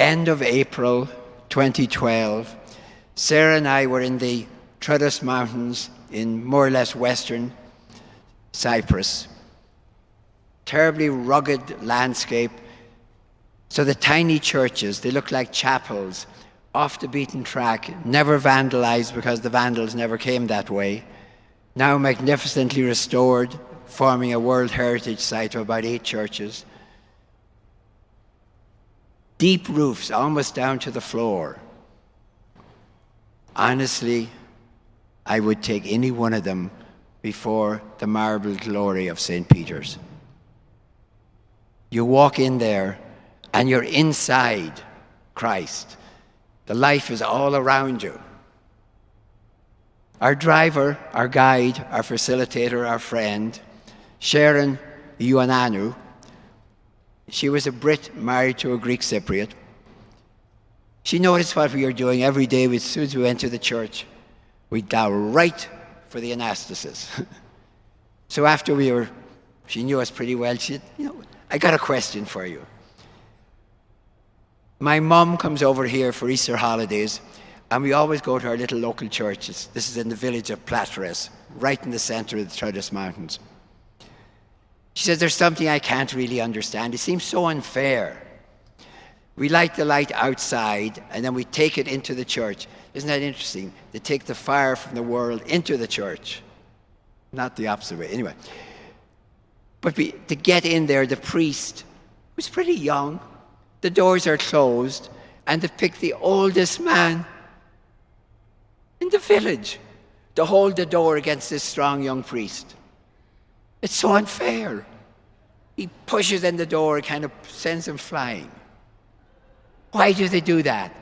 end of April 2012, Sarah and I were in the Trudus Mountains in more or less western Cyprus. Terribly rugged landscape. So the tiny churches, they look like chapels, off the beaten track, never vandalized because the vandals never came that way. Now magnificently restored, forming a World Heritage Site of about 8 churches. Deep roofs, almost down to the floor. Honestly, I would take any one of them before the marble glory of St. Peter's. You walk in there and you're inside Christ. The life is all around you. Our driver, our guide, our facilitator, our friend, Sharon Ioannou, she was a Brit married to a Greek Cypriot. She noticed what we were doing every day. As soon as we went to the church, we'd go right for the anastasis. So after she knew us pretty well, she said, I got a question for you. My mum comes over here for Easter holidays, and we always go to our little local churches. This is in the village of Platores, right in the center of the Trudus Mountains. She says, there's something I can't really understand. It seems so unfair. We light the light outside, and then we take it into the church. Isn't that interesting? They take the fire from the world into the church. Not the opposite way. Anyway. But to get in there, the priest was pretty young. The doors are closed, and they pick the oldest man in the village to hold the door against this strong young priest. It's so unfair. He pushes in the door, it kind of sends him flying. Why do they do that?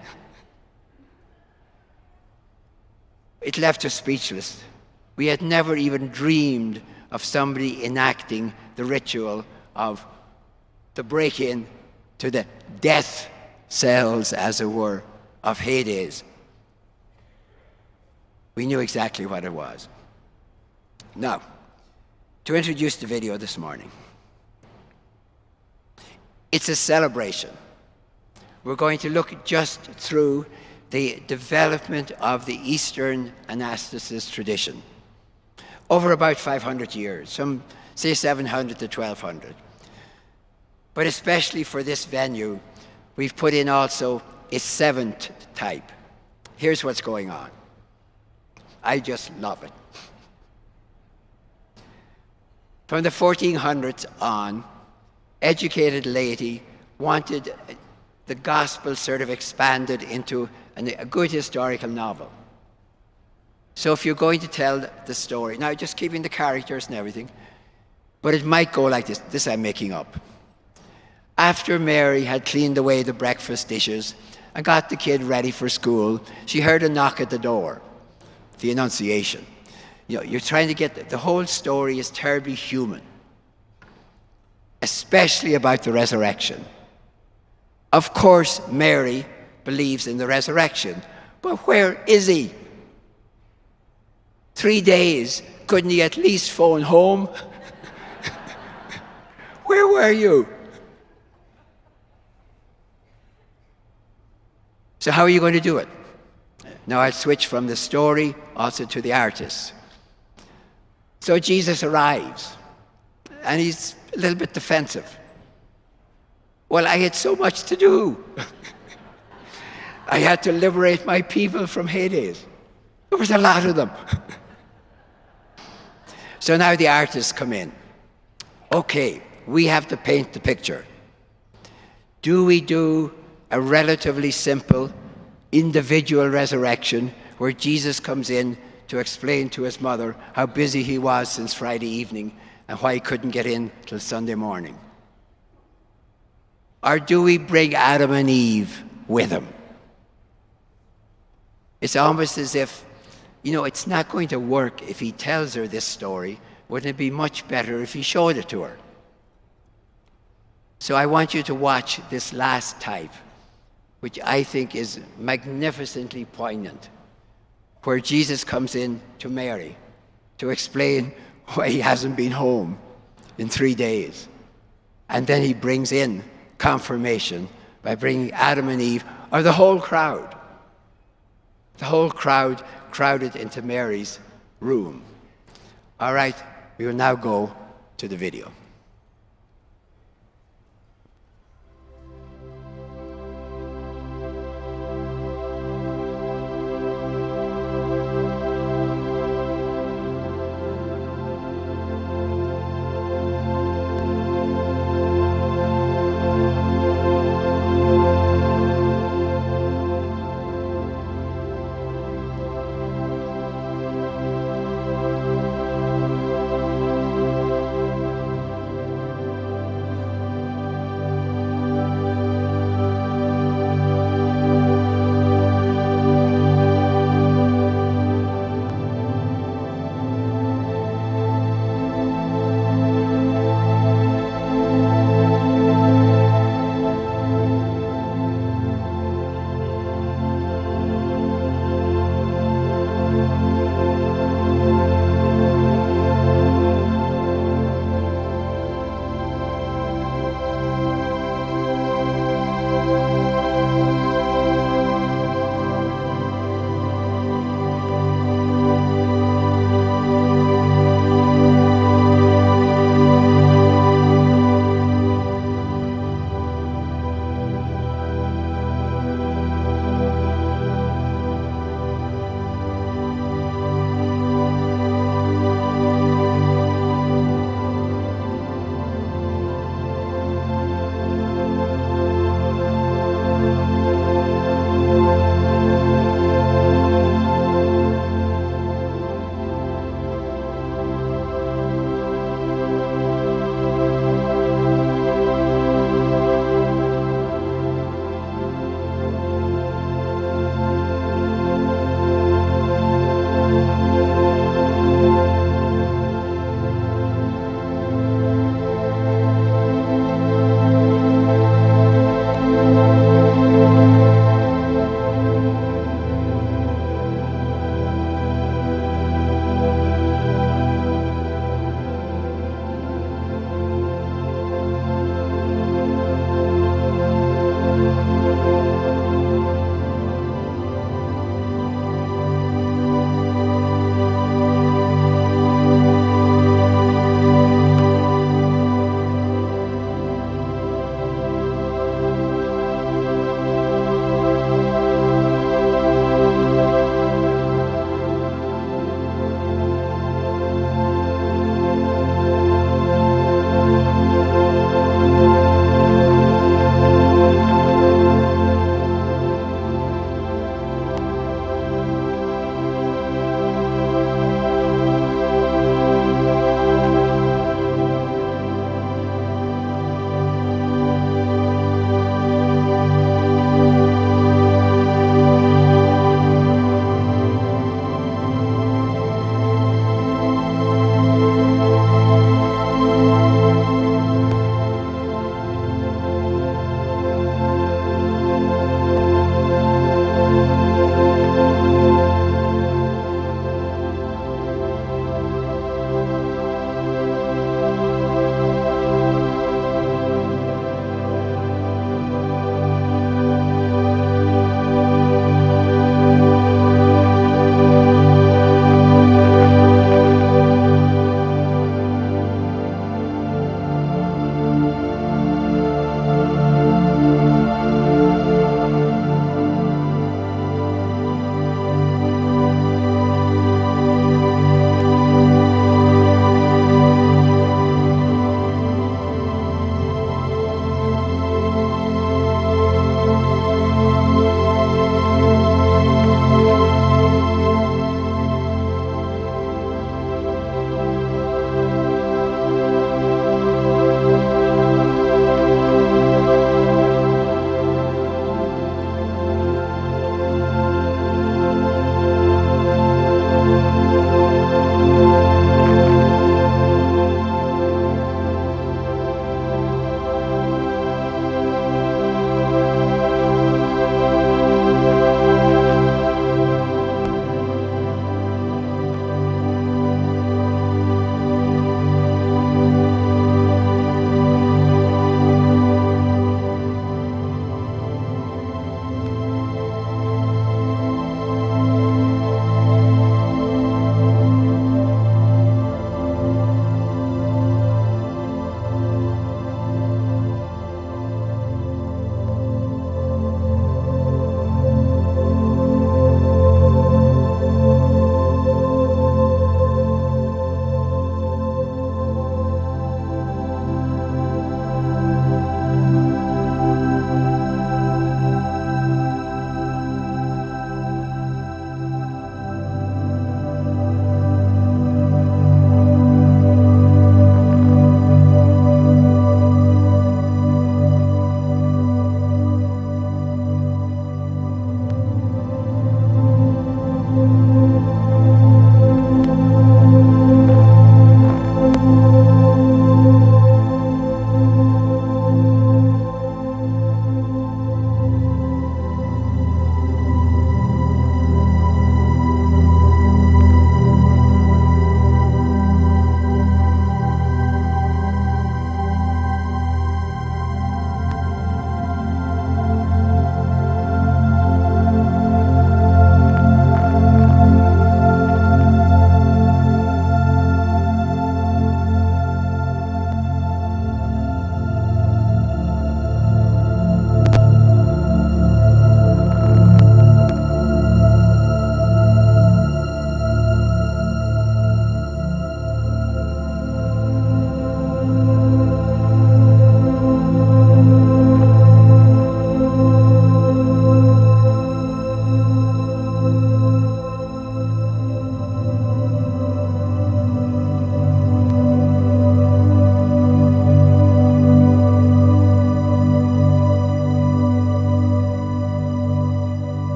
It left us speechless. We had never even dreamed of somebody enacting the ritual of the break-in to the death cells, as it were, of Hades. We knew exactly what it was. Now, to introduce the video this morning. It's a celebration. We're going to look just through the development of the Eastern anastasis tradition over about 500 years, some say 700 to 1200. But especially for this venue, we've put in also a 7th type. Here's what's going on. I just love it. From the 1400s on, educated laity wanted the gospel sort of expanded into a good historical novel. So if you're going to tell the story, now just keeping the characters and everything, but it might go like this. This I'm making up. After Mary had cleaned away the breakfast dishes and got the kid ready for school, she heard a knock at the door, the Annunciation. You're trying to get, the whole story is terribly human, especially about the resurrection. Of course, Mary believes in the resurrection, but where is he? 3 days, couldn't he at least phone home? Where were you? So how are you going to do it? Now I'll switch from the story also to the artist. So Jesus arrives, and he's a little bit defensive. Well, I had so much to do. I had to liberate my people from Hades. There was a lot of them. So now the artists come in. Okay, we have to paint the picture. Do we do a relatively simple individual resurrection where Jesus comes in to explain to his mother how busy he was since Friday evening and why he couldn't get in till Sunday morning? Or do we bring Adam and Eve with him? It's almost as if, it's not going to work if he tells her this story. Wouldn't it be much better if he showed it to her? So I want you to watch this last type, which I think is magnificently poignant, where Jesus comes in to Mary to explain why he hasn't been home in 3 days. And then he brings in confirmation by bringing Adam and Eve, or the whole crowd. The whole crowd crowded into Mary's room. All right, we will now go to the video.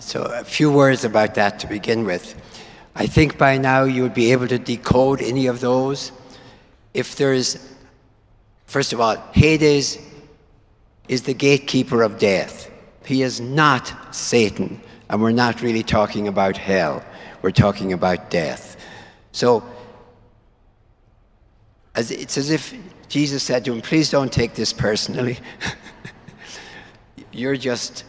So a few words about that to begin with. I think by now you would be able to decode any of those. If there is, first of all, Hades is the gatekeeper of death. He is not Satan, and we're not really talking about hell. We're talking about death. So it's as if Jesus said to him, please don't take this personally. You're just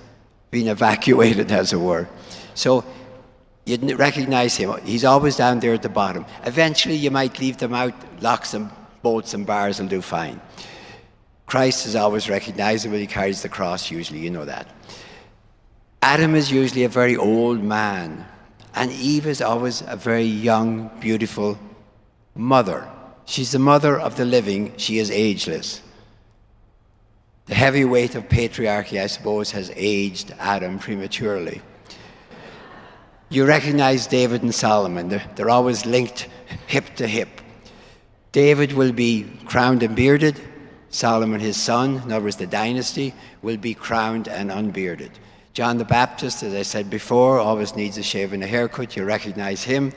being evacuated, as it were. So you'd recognize him. He's always down there at the bottom. Eventually you might leave them out. Locks and bolts and bars will do fine. Christ is always recognizable. He carries the cross usually, you know that. Adam is usually a very old man, and Eve is always a very young, beautiful mother. She's the mother of the living. She is ageless. The heavy weight of patriarchy, I suppose, has aged Adam prematurely. You recognize David and Solomon. They're always linked hip to hip. David will be crowned and bearded. Solomon, his son, in other words, the dynasty, will be crowned and unbearded. John the Baptist, as I said before, always needs a shave and a haircut. You recognize him.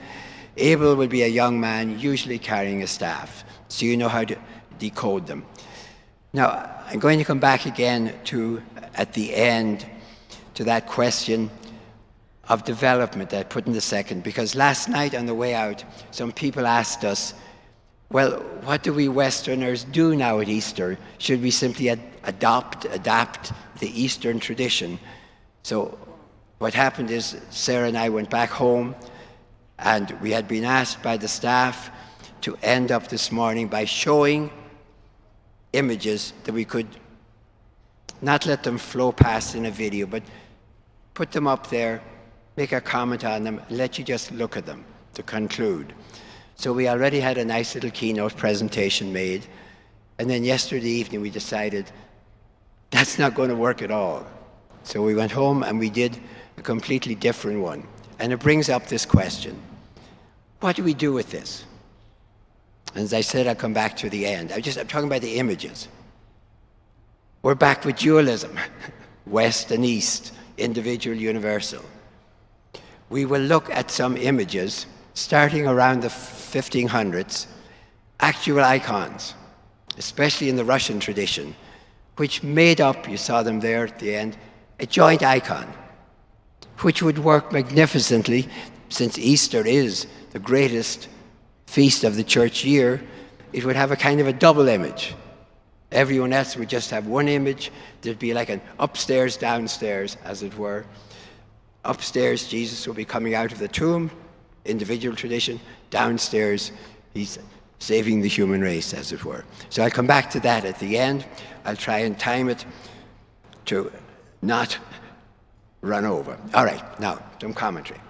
Abel will be a young man, usually carrying a staff. So you know how to decode them. Now, I'm going to come back again to, at the end, to that question of development that I put in the second, because last night on the way out, some people asked us, well, what do we Westerners do now at Easter? Should we simply adapt the Eastern tradition? So what happened is Sarah and I went back home, and we had been asked by the staff to end up this morning by showing images that we could not let them flow past in a video, but put them up there, make a comment on them, and let you just look at them to conclude. So we already had a nice little keynote presentation made, and then yesterday evening we decided that's not going to work at all. So we went home and we did a completely different one. And it brings up this question: what do we do with this? And as I said, I'll come back to the end. I'm talking about the images. We're back with dualism, West and East, individual, universal. We will look at some images starting around the 1500s, actual icons, especially in the Russian tradition, which made up, you saw them there at the end, a joint icon, which would work magnificently, since Easter is the greatest feast of the church year. It would have a kind of a double image. Everyone else would just have one image. There'd be like an upstairs, downstairs, as it were. Upstairs, Jesus will be coming out of the tomb, individual tradition. Downstairs, he's saving the human race, as it were. So I'll come back to that at the end. I'll try and time it to not run over. All right, now, some commentary.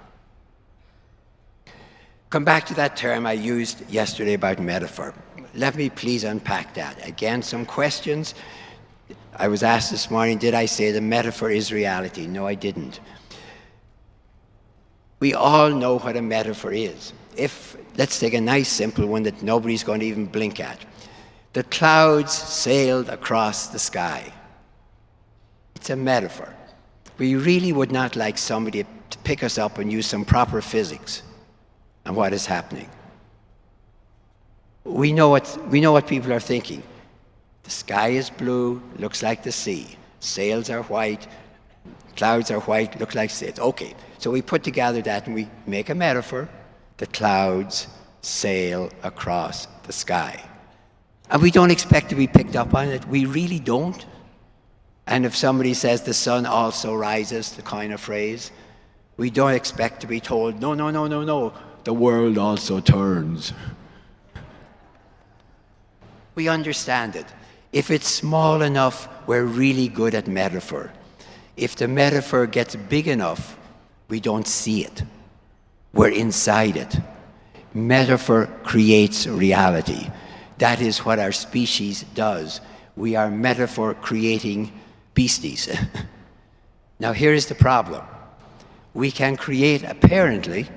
Come back to that term I used yesterday about metaphor. Let me please unpack that. Again, some questions. I was asked this morning, did I say the metaphor is reality? No, I didn't. We all know what a metaphor is. Let's take a nice simple one that nobody's going to even blink at. The clouds sailed across the sky. It's a metaphor. We really would not like somebody to pick us up and use some proper physics on what is happening. We know what people are thinking. The sky is blue, looks like the sea. Sails are white, clouds are white, look like sails. Okay, so we put together that and we make a metaphor. The clouds sail across the sky. And we don't expect to be picked up on it. We really don't. And if somebody says the sun also rises, the kind of phrase, we don't expect to be told, no, no, no, no, no, the world also turns. We understand it. If it's small enough, we're really good at metaphor. If the metaphor gets big enough, we don't see it. We're inside it. Metaphor creates reality. That is what our species does. We are metaphor creating beasties. Now here is the problem. We can create apparently,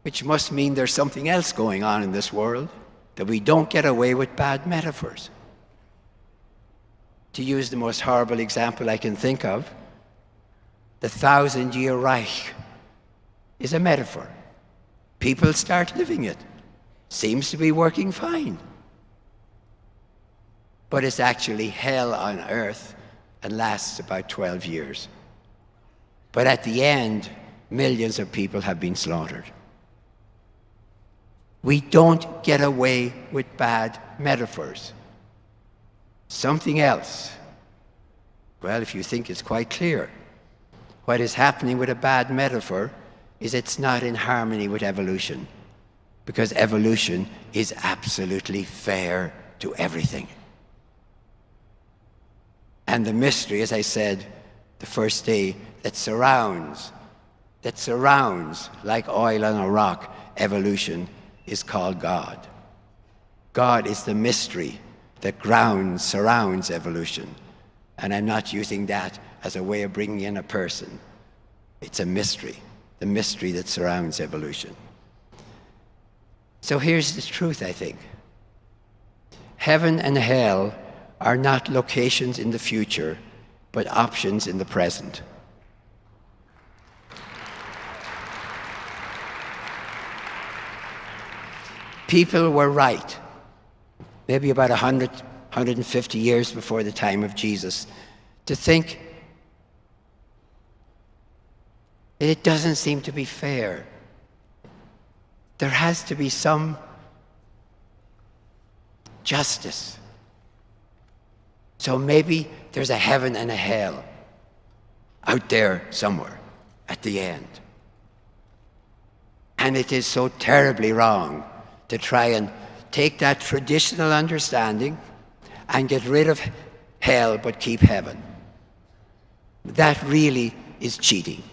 which must mean there's something else going on in this world, that we don't get away with bad metaphors. To use the most horrible example I can think of, the 1,000-year Reich is a metaphor. People start living it. Seems to be working fine. But it's actually hell on earth and lasts about 12 years. But at the end, millions of people have been slaughtered. We don't get away with bad metaphors. Something else. Well, if you think it's quite clear, what is happening with a bad metaphor is it's not in harmony with evolution, because evolution is absolutely fair to everything. And the mystery, as I said the first day, that surrounds like oil on a rock evolution is called God. God is the mystery that surrounds evolution. And I'm not using that as a way of bringing in a person. It's a mystery, the mystery that surrounds evolution. So here's the truth, I think. Heaven and hell are not locations in the future, but options in the present. People were right, maybe about 100, 150 years before the time of Jesus, to think that it doesn't seem to be fair. There has to be some justice. So maybe there's a heaven and a hell out there somewhere at the end. And it is so terribly wrong to try and take that traditional understanding and get rid of hell but keep heaven. That really is cheating.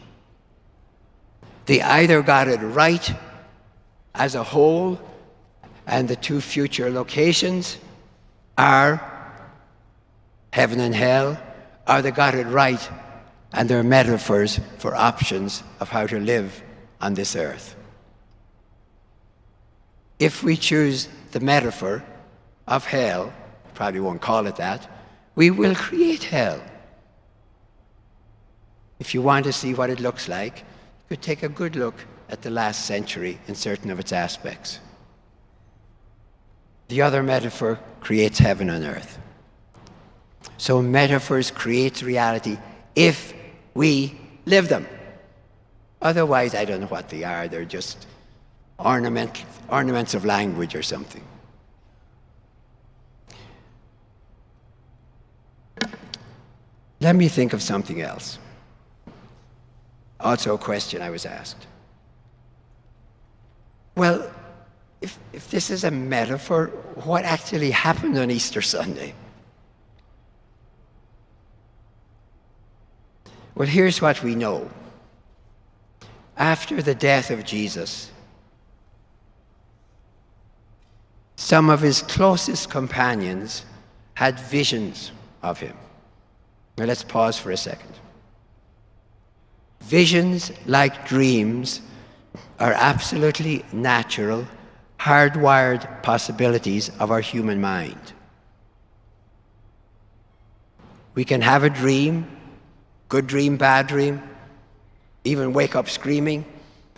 They either got it right as a whole, and the two future locations are heaven and hell, or they got it right and they're metaphors for options of how to live on this earth. If we choose the metaphor of hell, probably won't call it that, we will create hell. If you want to see what it looks like, you could take a good look at the last century in certain of its aspects. The other metaphor creates heaven on earth. So metaphors create reality if we live them. Otherwise, I don't know what they are. They're just ornaments of language or something. Let me think of something else. Also a question I was asked. Well, if this is a metaphor, what actually happened on Easter Sunday? Well, here's what we know. After the death of Jesus, some of his closest companions had visions of him. Now let's pause for a second. Visions, like dreams, are absolutely natural, hardwired possibilities of our human mind. We can have a dream, good dream, bad dream, even wake up screaming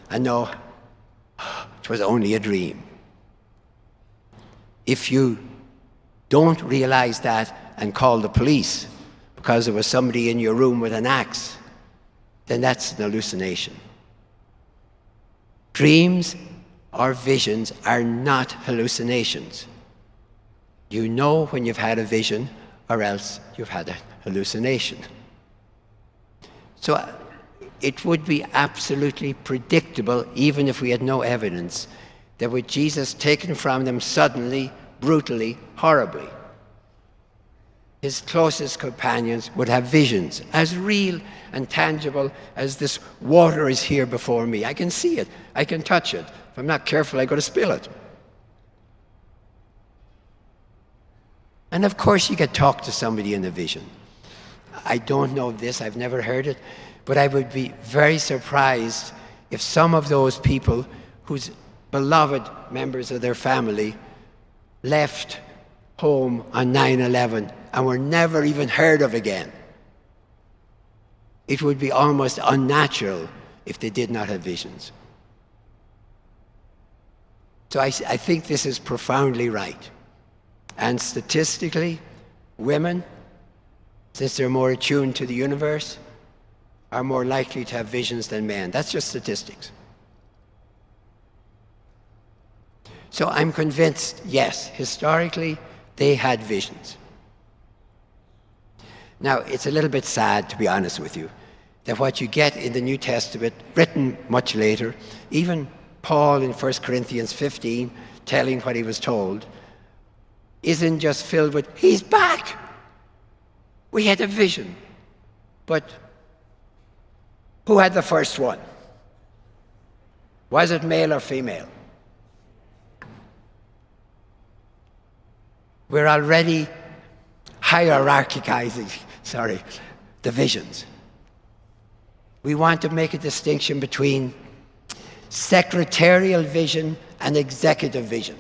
and know it was only a dream. If you don't realize that and call the police because there was somebody in your room with an axe, then that's an hallucination. Dreams or visions are not hallucinations. You know when you've had a vision or else you've had a hallucination. So it would be absolutely predictable, even if we had no evidence, that with Jesus taken from them suddenly, brutally, horribly, his closest companions would have visions as real and tangible as this water is here before me. I can see it. I can touch it. If I'm not careful, I'm going to spill it. And of course, you could talk to somebody in a vision. I don't know this. I've never heard it. But I would be very surprised if some of those people whose beloved members of their family left home on 9/11 and were never even heard of again. It would be almost unnatural if they did not have visions. So I think this is profoundly right. And statistically, women, since they're more attuned to the universe, are more likely to have visions than men. That's just statistics. So I'm convinced, yes, historically, they had visions. Now, it's a little bit sad, to be honest with you, that what you get in the New Testament, written much later, even Paul in 1 Corinthians 15, telling what he was told, isn't just filled with, he's back! We had a vision. But who had the first one? Was it male or female? We're already hierarchizing, the visions. We want to make a distinction between secretarial vision and executive vision.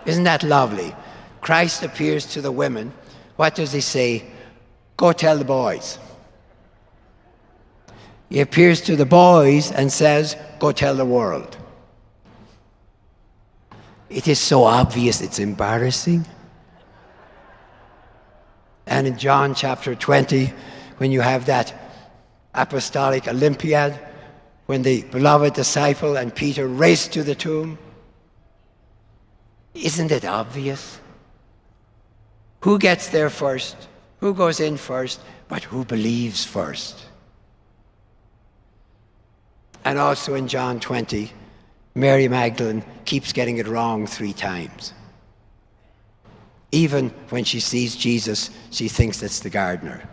Isn't that lovely? Christ appears to the women. What does he say? Go tell the boys. He appears to the boys and says, go tell the world. It is so obvious, it's embarrassing. And in John chapter 20, when you have that apostolic Olympiad, when the beloved disciple and Peter race to the tomb, isn't it obvious? Who gets there first? Who goes in first? But who believes first? And also in John 20, Mary Magdalene keeps getting it wrong 3 times. Even when she sees Jesus, she thinks it's the gardener.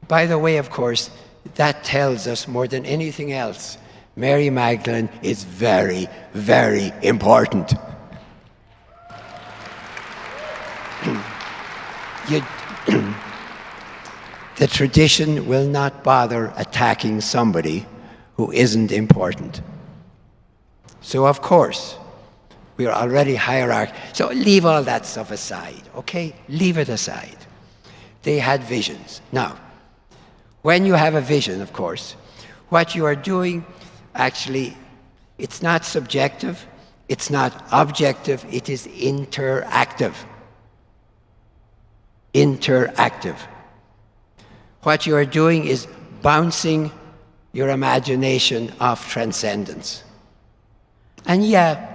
By the way, of course, that tells us more than anything else, Mary Magdalene is very, very important. The tradition will not bother attacking somebody who isn't important. So of course, we are already hierarchical. So leave all that stuff aside, okay? Leave it aside. They had visions. Now, when you have a vision, of course, what you are doing, actually, it's not subjective, it's not objective, it is interactive. Interactive. What you are doing is bouncing your imagination off transcendence. And yeah,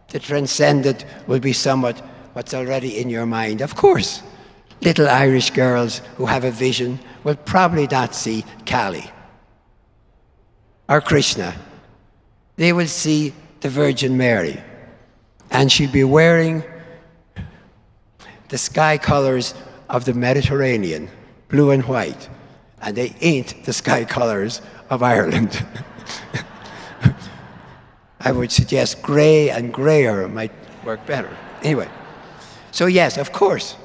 the transcendent will be somewhat what's already in your mind. Of course, little Irish girls who have a vision will probably not see Kali or Krishna. They will see the Virgin Mary, and she'll be wearing the sky colors of the Mediterranean, blue and white, and they ain't the sky colors of Ireland. I would suggest grey and greyer might work better. Anyway, so yes, of course,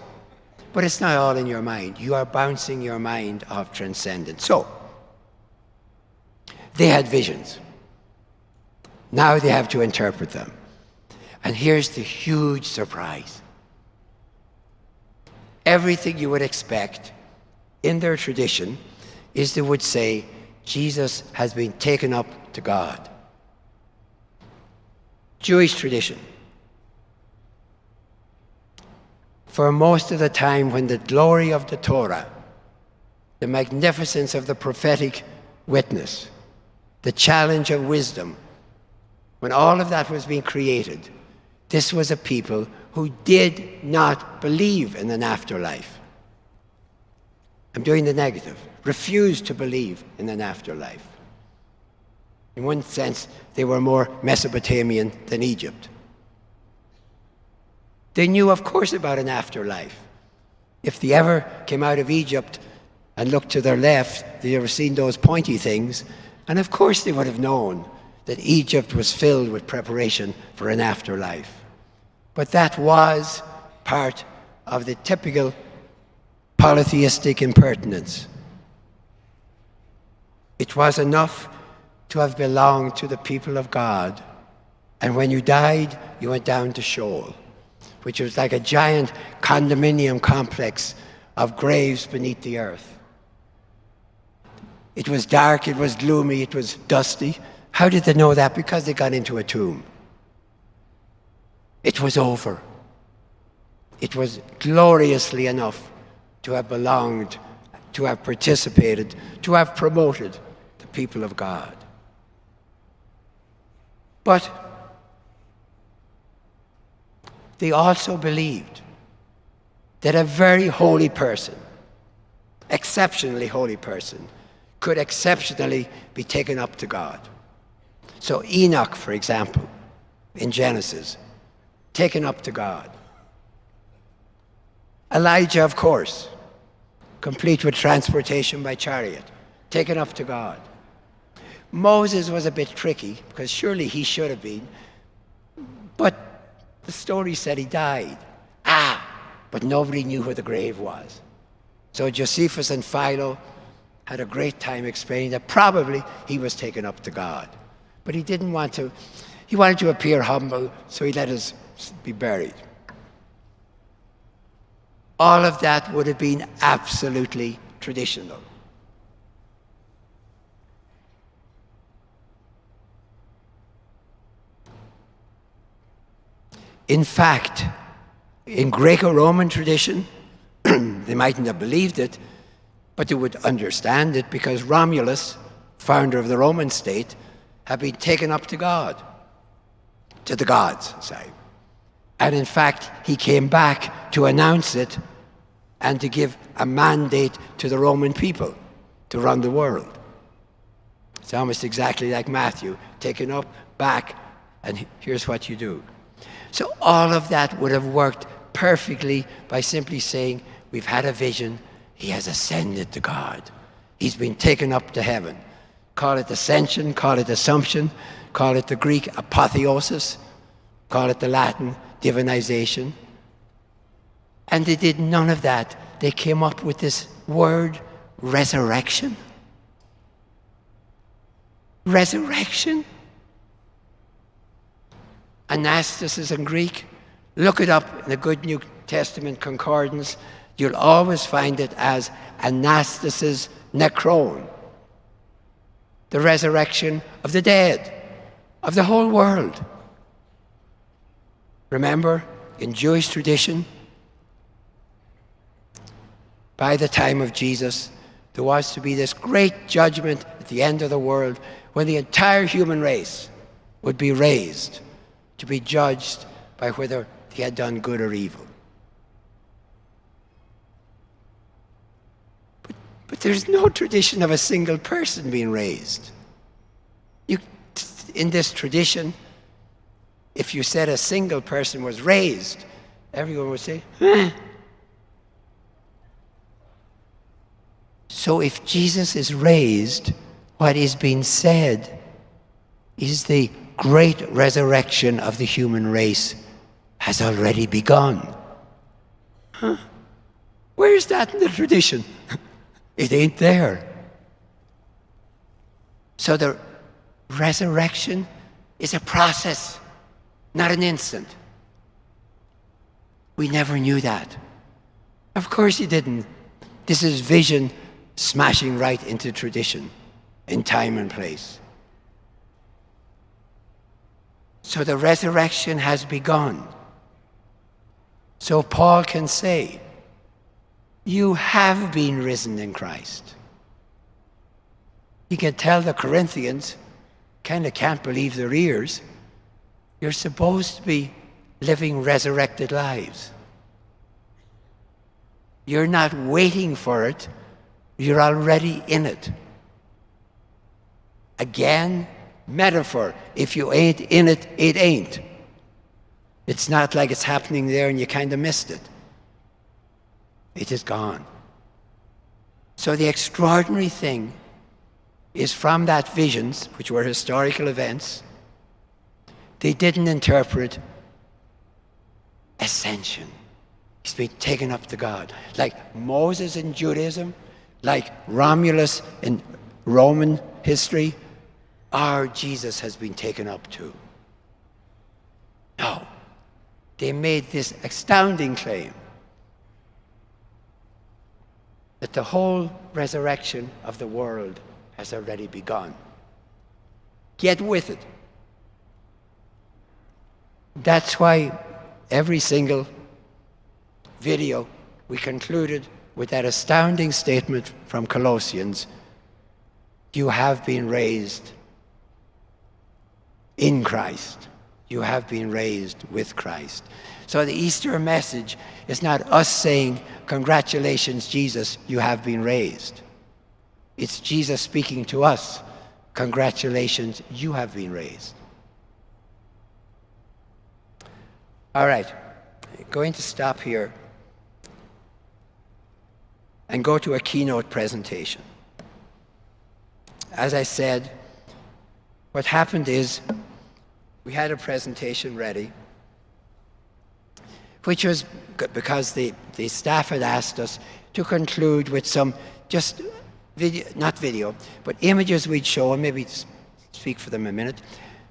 but it's not all in your mind. You are bouncing your mind off transcendence. So, they had visions. Now they have to interpret them. And here's the huge surprise. Everything you would expect in their tradition is they would say, Jesus has been taken up to God. Jewish tradition. For most of the time when the glory of the Torah, the magnificence of the prophetic witness, the challenge of wisdom, when all of that was being created, this was a people who did not believe in an afterlife. I'm doing the negative. Refused to believe in an afterlife. In one sense, they were more Mesopotamian than Egypt. They knew, of course, about an afterlife. If they ever came out of Egypt and looked to their left, they'd ever seen those pointy things, and of course they would have known that Egypt was filled with preparation for an afterlife. But that was part of the typical polytheistic impertinence. It was enough to have belonged to the people of God, and when you died, you went down to Sheol, which was like a giant condominium complex of graves beneath the earth. It was dark, it was gloomy, it was dusty. How did they know that? Because they got into a tomb. It was over. It was gloriously enough to have belonged, to have participated, to have promoted the people of God. But they also believed that a very holy person, exceptionally holy person, could exceptionally be taken up to God. So Enoch, for example, in Genesis, taken up to God. Elijah, of course, complete with transportation by chariot, taken up to God. Moses was a bit tricky, because surely he should have been, but the story said he died. But nobody knew where the grave was. So Josephus and Philo had a great time explaining that probably he was taken up to God. But he didn't want to, he wanted to appear humble, so he let us be buried. All of that would have been absolutely traditional. In fact, in Greco-Roman tradition, they mightn't have believed it, but they would understand it because Romulus, founder of the Roman state, had been taken up to God, to the gods, sorry. And in fact, he came back to announce it and to give a mandate to the Roman people to run the world. It's almost exactly like Matthew, taken up, back, and here's what you do. So all of that would have worked perfectly by simply saying, we've had a vision, he has ascended to God. He's been taken up to heaven. Call it ascension, call it assumption, call it the Greek apotheosis, call it the Latin divinization. And they did none of that. They came up with this word, resurrection. Resurrection? Anastasis in Greek. Look it up in the Good New Testament concordance. You'll always find it as anastasis nekron. The resurrection of the dead, of the whole world. Remember, in Jewish tradition, by the time of Jesus, there was to be this great judgment at the end of the world when the entire human race would be raised to be judged by whether they had done good or evil. But there's no tradition of a single person being raised. In this tradition, if you said a single person was raised, everyone would say, eh. So if Jesus is raised, what is being said is the great resurrection of the human race has already begun. Huh? Where is that in the tradition? It ain't there. So the resurrection is a process, not an instant. We never knew that. Of course you didn't. This is vision smashing right into tradition in time and place. So the resurrection has begun. So Paul can say, you have been risen in Christ. He can tell the Corinthians, kind of can't believe their ears, you're supposed to be living resurrected lives. You're not waiting for it, you're already in it. Again, metaphor. If you ain't in it, it ain't. It's not like it's happening there and you kind of missed it. It is gone. So the extraordinary thing is from that visions, which were historical events, they didn't interpret ascension. He's been taken up to God. Like Moses in Judaism, like Romulus in Roman history, our Jesus has been taken up too. No. They made this astounding claim. that the whole resurrection of the world has already begun. Get with it. That's why every single video we concluded with that astounding statement from Colossians, you have been raised in Christ. You have been raised with Christ. So the Easter message is not us saying, congratulations, Jesus, you have been raised. It's Jesus speaking to us, congratulations, you have been raised. All right, I'm going to stop here and go to a keynote presentation. As I said, what happened is we had a presentation ready, which was because the staff had asked us to conclude with some just video, not video, but images we'd show, and maybe speak for them a minute,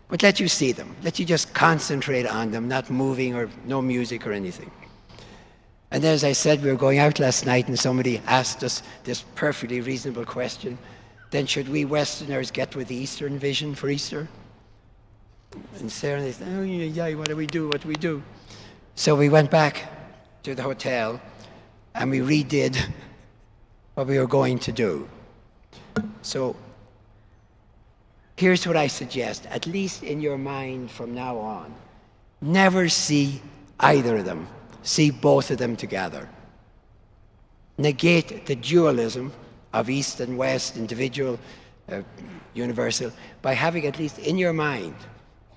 but let you see them. Let you just concentrate on them, not moving or no music or anything. And then, as I said, we were going out last night and somebody asked us this perfectly reasonable question, then should we Westerners get with the Eastern vision for Easter? And Sarah and they said, oh yeah, what do we do, what do we do? So we went back to the hotel and we redid what we were going to do. So here's what I suggest, at least in your mind from now on. Never see either of them. See both of them together. Negate the dualism of East and West, individual, universal, by having at least in your mind.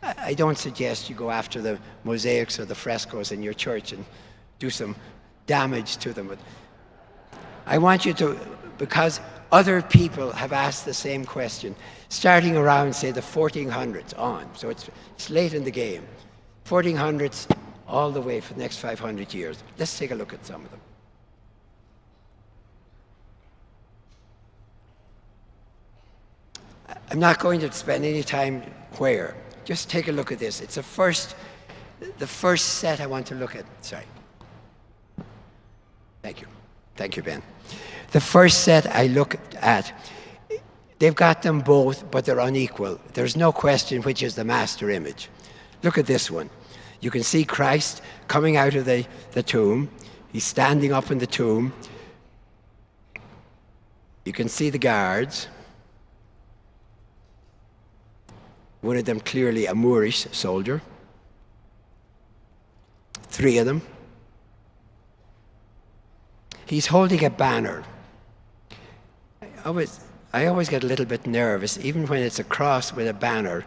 I don't suggest you go after the mosaics or the frescoes in your church and do some damage to them. But I want you to, because other people have asked the same question, starting around, say, the 1400s on. So it's late in the game. 1400s all the way for the next 500 years. Let's take a look at some of them. I'm not going to spend any time where. Just take a look at this. It's the first set I want to look at. Sorry. Thank you. Thank you, Ben. The first set I look at, they've got them both, but they're unequal. There's no question which is the master image. Look at this one. You can see Christ coming out of the tomb. He's standing up in the tomb. You can see the guards. One of them clearly a Moorish soldier. 3 of them. He's holding a banner. I always get a little bit nervous, even when it's a cross with a banner,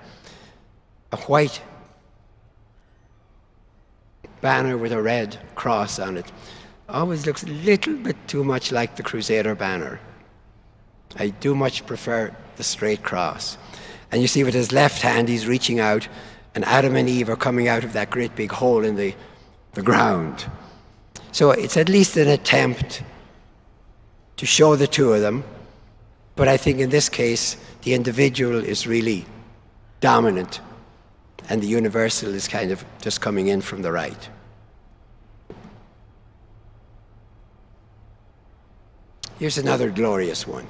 a white banner with a red cross on it. Always looks a little bit too much like the Crusader banner. I do much prefer the straight cross. And you see with his left hand he's reaching out, and Adam and Eve are coming out of that great big hole in the ground. So it's at least an attempt to show the two of them, but I think in this case the individual is really dominant and the universal is kind of just coming in from the right. Here's another glorious one.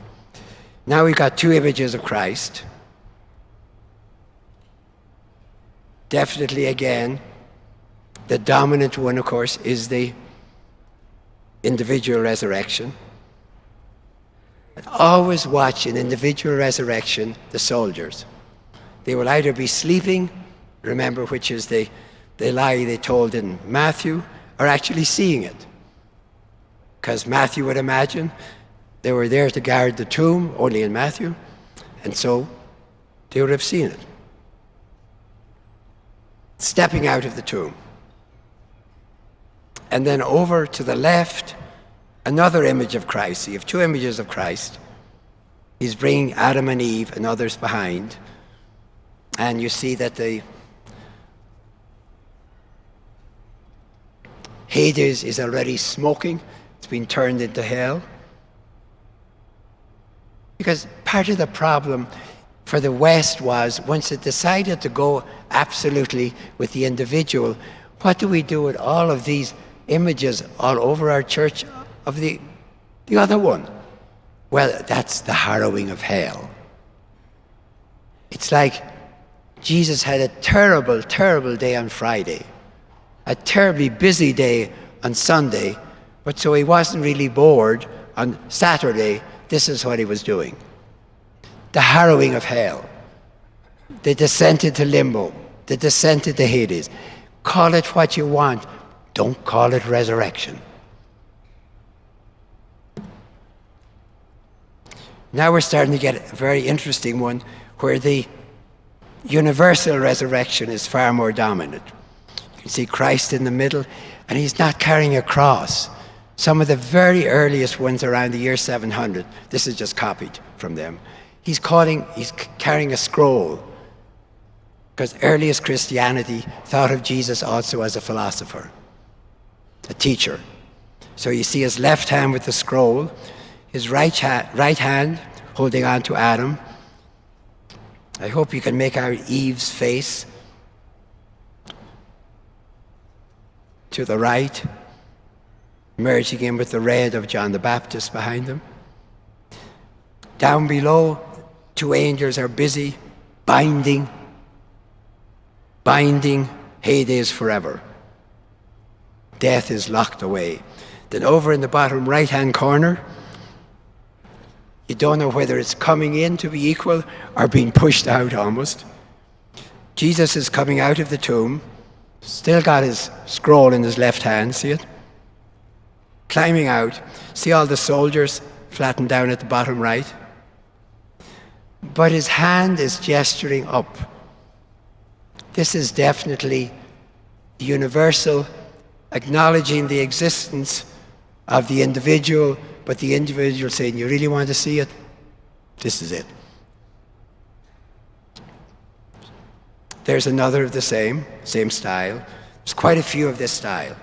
Now we've got 2 images of Christ. Definitely, again, the dominant one, of course, is the individual resurrection. And always watch in individual resurrection the soldiers. They will either be sleeping, remember which is the lie they told in Matthew, or actually seeing it. Because Matthew would imagine they were there to guard the tomb, only in Matthew, and so they would have seen it. Stepping out of the tomb. And then over to the left, another image of Christ. So you have 2 images of Christ. He's bringing Adam and Eve and others behind. And you see that the Hades is already smoking. It's been turned into hell. Because part of the problem for the West was, once it decided to go absolutely with the individual, what do we do with all of these images all over our church of the The other one, well, that's the harrowing of hell. It's like Jesus had a terrible, terrible day on Friday, a terribly busy day on Sunday, but so he wasn't really bored on Saturday. This is what he was doing. The harrowing of hell, the descent into limbo, the descent into Hades. Call it what you want. Don't call it resurrection. Now we're starting to get a very interesting one where the universal resurrection is far more dominant. You can see Christ in the middle, and he's not carrying a cross. Some of the very earliest ones around the year 700, this is just copied from them, he's carrying a scroll, because earliest Christianity thought of Jesus also as a philosopher, a teacher. So you see his left hand with the scroll, his right hand holding on to Adam. I hope you can make out Eve's face to the right, merging in with the red of John the Baptist behind them. Down below, two angels are busy binding Hades forever. Death is locked away. Then over in the bottom right-hand corner, you don't know whether it's coming in to be equal or being pushed out almost. Jesus is coming out of the tomb, still got his scroll in his left hand, see it? Climbing out. See all the soldiers flattened down at the bottom right? But his hand is gesturing up. This is definitely universal, acknowledging the existence of the individual, but the individual saying, you really want to see it? This is it. There's another of the same style. There's quite a few of this style.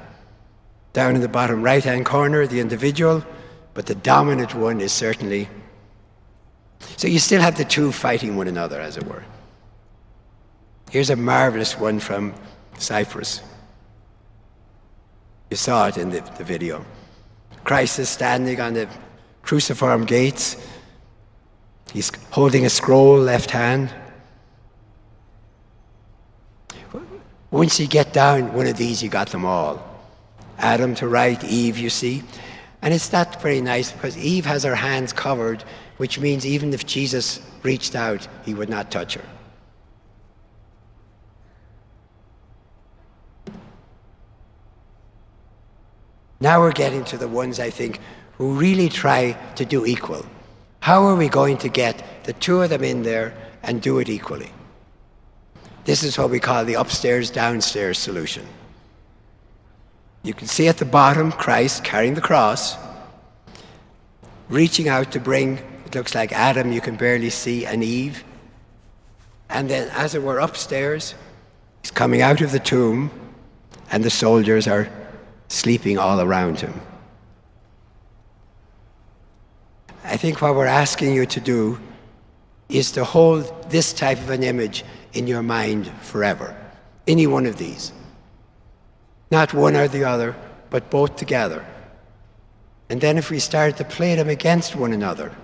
Down in the bottom right-hand corner, the individual, but the dominant one is certainly... So you still have the two fighting one another, as it were. Here's a marvelous one from Cyprus. You saw it in the video. Christ is standing on the cruciform gates. He's holding a scroll, left hand. Once you get down one of these, you got them all. Adam to right, Eve, you see. And it's not very nice because Eve has her hands covered, which means even if Jesus reached out, he would not touch her. Now we're getting to the ones, I think, who really try to do equal. How are we going to get the two of them in there and do it equally? This is what we call the upstairs-downstairs solution. You can see at the bottom Christ carrying the cross, reaching out to bring, it looks like Adam, you can barely see, and Eve. And then, as it were, upstairs, he's coming out of the tomb, and the soldiers are sleeping all around him. I think what we're asking you to do is to hold this type of an image in your mind forever. Any one of these. Not one or the other, but both together. And then if we started to play them against one another,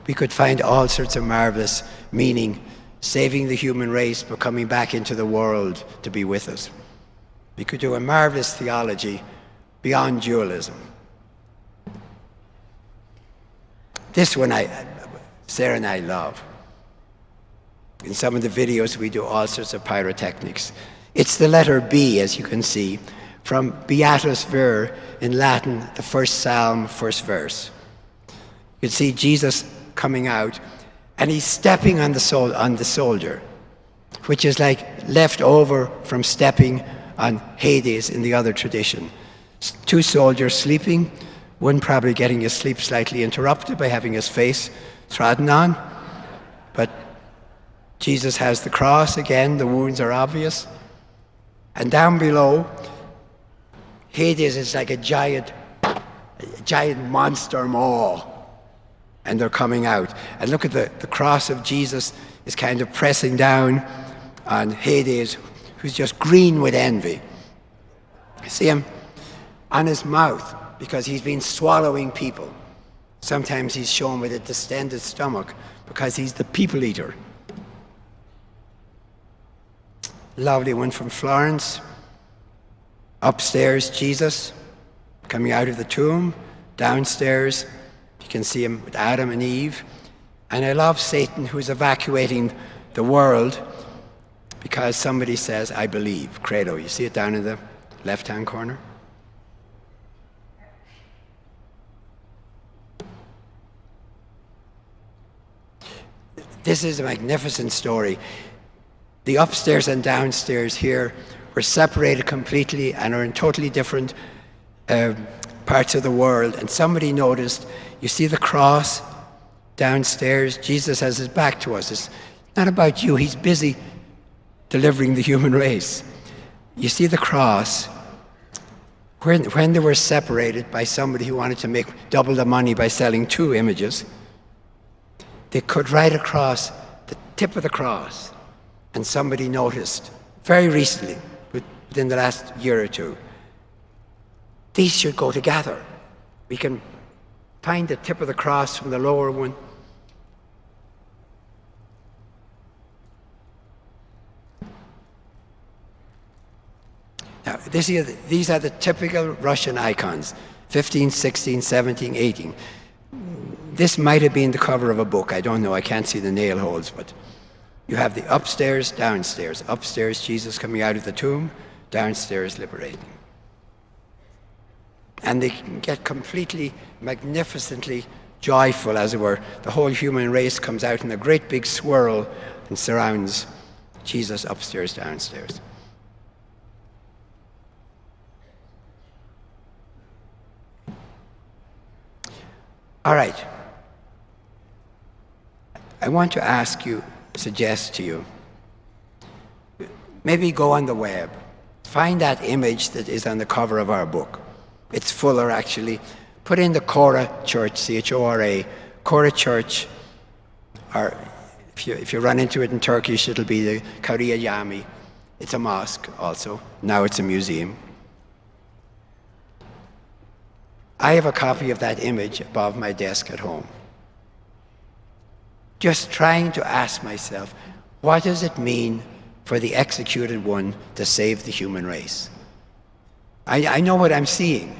we could find all sorts of marvelous meaning, saving the human race, but coming back into the world to be with us. We could do a marvelous theology beyond dualism. This one Sarah and I love. In some of the videos we do all sorts of pyrotechnics. It's the letter B, as you can see, from Beatus Vir in Latin, the first psalm, first verse. You can see Jesus coming out, and he's stepping on the soldier, which is like left over from stepping on Hades in the other tradition. Two soldiers sleeping, one probably getting his sleep slightly interrupted by having his face trodden on. But Jesus has the cross again, the wounds are obvious. And down below, Hades is like a giant monster maw. And they're coming out. And look at the cross of Jesus is kind of pressing down on Hades, who's just green with envy. You see him? On his mouth, because he's been swallowing people. Sometimes he's shown with a distended stomach because he's the people eater. Lovely one from Florence. Upstairs, Jesus coming out of the tomb. Downstairs, you can see him with Adam and Eve. And I love Satan, who's evacuating the world because somebody says, I believe. Credo. You see it down in the left-hand corner? This is a magnificent story. The upstairs and downstairs here were separated completely and are in totally different parts of the world. And somebody noticed, you see the cross downstairs? Jesus has his back to us. It's not about you. He's busy delivering the human race. You see the cross. When they were separated by somebody who wanted to make double the money by selling 2 images, they could write across the tip of the cross, and somebody noticed very recently, within the last year or 2, these should go together. We can find the tip of the cross from the lower one. Now, these are the typical Russian icons, 15, 16, 17, 18. This might have been the cover of a book. I don't know. I can't see the nail holes, but you have the upstairs, downstairs. Upstairs, Jesus coming out of the tomb. Downstairs, liberating. And they can get completely, magnificently joyful, as it were. The whole human race comes out in a great big swirl and surrounds Jesus upstairs, downstairs. All right. I want to ask you, suggest to you, maybe go on the web, find that image that is on the cover of our book. It's fuller, actually. Put in the Chora Church, C-H-O-R-A, Chora Church, or if you run into it in Turkish, it'll be the Kariya Yami. It's a mosque also. Now it's a museum. I have a copy of that image above my desk at home. Just trying to ask myself, what does it mean for the executed one to save the human race? I know what I'm seeing.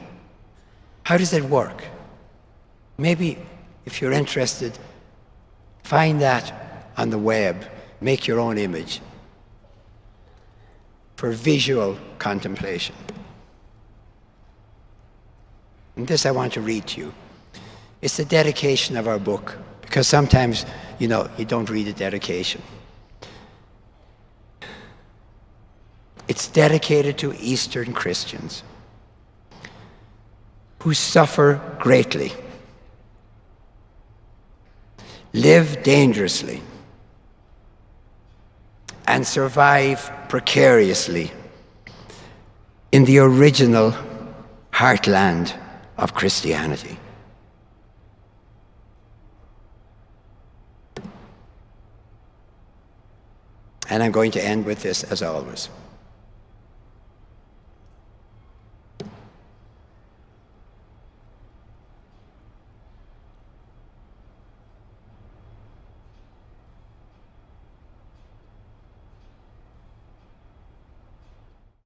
How does it work? Maybe, if you're interested, find that on the web, make your own image for visual contemplation. And this I want to read to you. It's the dedication of our book, because sometimes, you don't read a dedication. It's dedicated to Eastern Christians who suffer greatly, live dangerously, and survive precariously in the original heartland of Christianity. And I'm going to end with this, as always.